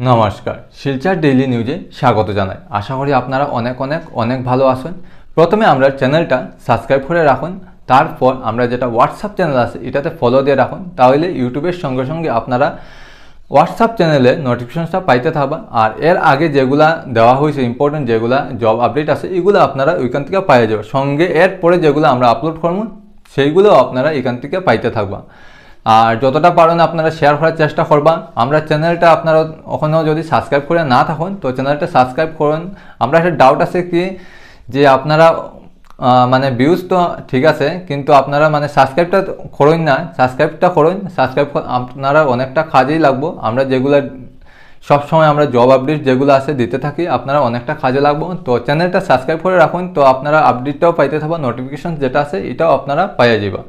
নমস্কার, শিলচর ডেইলি নিউজে স্বাগত জানাই। আশা করি আপনারা অনেক ভালো আছেন। প্রথমে আমরা চ্যানেলটা সাবস্ক্রাইব করে রাখুন, তারপর আমরা যেটা হোয়াটসঅ্যাপ চ্যানেল আছে এটাতে ফলো দিয়ে রাখুন, তাহলে ইউটিউবের সঙ্গে সঙ্গে আপনারা হোয়াটসঅ্যাপ চ্যানেলে নোটিফিকেশনটা পাইতে থাকবেন। আর এর আগে যেগুলা দেওয়া হয়েছে ইম্পর্টেন্ট যেগুলা জব আপডেট আছে এগুলো আপনারা ওইখান থেকে পাইয়ে যাবেন। সঙ্গে এরপরে যেগুলো আমরা আপলোড করবো সেইগুলো আপনারা এখান থেকে পাইতে থাকবেন। আর যতটা পারেন আপনারা শেয়ার করার চেষ্টা করবা। আমরা চ্যানেলটা আপনারা ওখানেও যদি সাবস্ক্রাইব করে না থাকুন তো চ্যানেলটা সাবস্ক্রাইব করুন। আমরা একটা ডাউট আছে কি যে আপনারা মানে ভিউজ তো ঠিক আছে, কিন্তু আপনারা মানে সাবস্ক্রাইবটা করুন না। সাবস্ক্রাইব আপনারা অনেকটা কাজেই লাগবো। আমরা যেগুলো সবসময় আমরা জব আপডেট যেগুলো আছে দিতে থাকি, আপনারা অনেকটা কাজে লাগবো। তো চ্যানেলটা সাবস্ক্রাইব করে রাখুন, তো আপনারা আপডেটটাও পাইতে থাকবেন, নোটিফিকেশন যেটা আছে এটাও আপনারা পাইয়া যাবেন।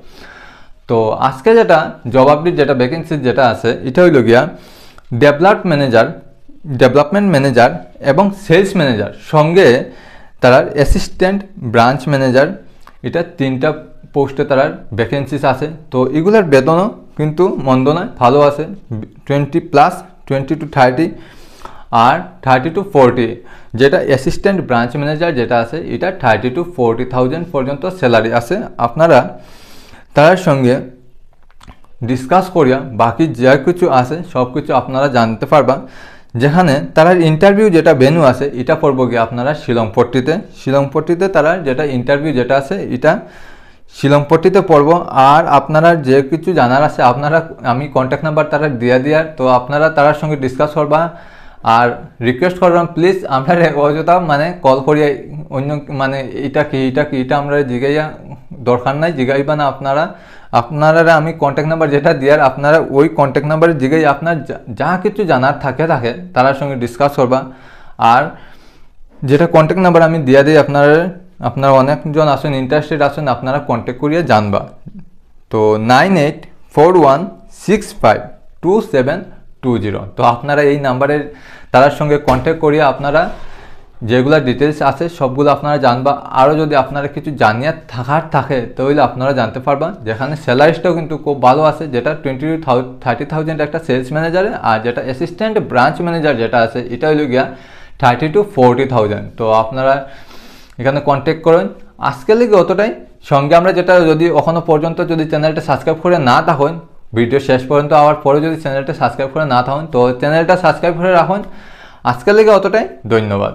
তো আজকে যেটা জব আপডেট যেটা ভ্যাকেন্সি যেটা আছে এটা হইল গিয়া ডেভেলপমেন্ট ম্যানেজার এবং সেলস ম্যানেজার, সঙ্গে তার অ্যাসিস্ট্যান্ট ব্রাঞ্চ ম্যানেজার, এটা তিনটা পোস্টে তার ভ্যাকেন্সিস আছে। তো এগুলোর বেতনও কিন্তু মন্দ নয়, ভালো আছে, 20 to 30 আর 30 to 40। যেটা অ্যাসিস্ট্যান্ট ব্রাঞ্চ ম্যানেজার যেটা আছে এটা 30 to 40,000 পর্যন্ত স্যালারি আছে। আপনারা তার সঙ্গে ডিসকাস করিয়া বাকি যা কিছু আছে সব কিছু আপনারা জানতে পারবা। যেখানে তার ইন্টারভিউ যেটা ভেনু আছে এটা পড়ব গিয়ে আপনারা শিলংপট্টিতে তার যেটা ইন্টারভিউ যেটা আছে এটা শিলংপট্টিতে পড়ব। আর আপনারা যে কিছু জানার আছে আপনারা আমি কন্ট্যাক্ট নাম্বার তারা দিয়ার, তো আপনারা তার সঙ্গে ডিসকাস করবা। আর রিকোয়েস্ট করলাম প্লিজ আমরা অযথা মানে কল করিয়া অন্য মানে এটা কি আমরা জিগাইয়া দরকার নাই, জিগাইবা না। আপনারা আমি কন্ট্যাক্ট নাম্বার যেটা দিয়ার আপনারা ওই কন্ট্যাক্ট নাম্বারে জিগাই আপনার যা কিছু জানার থাকে তার সঙ্গে ডিসকাস করবা। আর যেটা কন্ট্যাক্ট নাম্বার আমি দিয়া দিই আপনারা অনেকজন আছেন ইন্টারেস্টেড আছেন, আপনারা কন্ট্যাক্ট করিয়া জানবা। তো 9841652720। তো আপনারা এই নাম্বারের তার সঙ্গে কন্ট্যাক্ট করিয়া আপনারা যেগুলো ডিটেলস আছে সবগুলো আপনারা জানবা। আরও যদি আপনারা কিছু জানিয়ে থাকে তাহলে আপনারা জানতে পারবা। যেখানে স্যালারিটাও কিন্তু খুব ভালো আছে, যেটা 20 to 30,000 একটা সেলস ম্যানেজারে, আর যেটা অ্যাসিস্ট্যান্ট ব্রাঞ্চ ম্যানেজার যেটা আছে এটা হইল গিয়া 30 to 40,000। তো আপনারা এখানে কন্ট্যাক্ট করুন। আজকের লেগে অতটাই। সঙ্গে আমরা যেটা যদি এখনো পর্যন্ত যদি চ্যানেলটা সাবস্ক্রাইব করে না থাকুন, ভিডিও শেষ পর্যন্ত আবার পরে যদি চ্যানেলটা সাবস্ক্রাইব করে না থাকুন তো চ্যানেলটা সাবস্ক্রাইব করে রাখুন। আজকের লেগে অতটাই, ধন্যবাদ।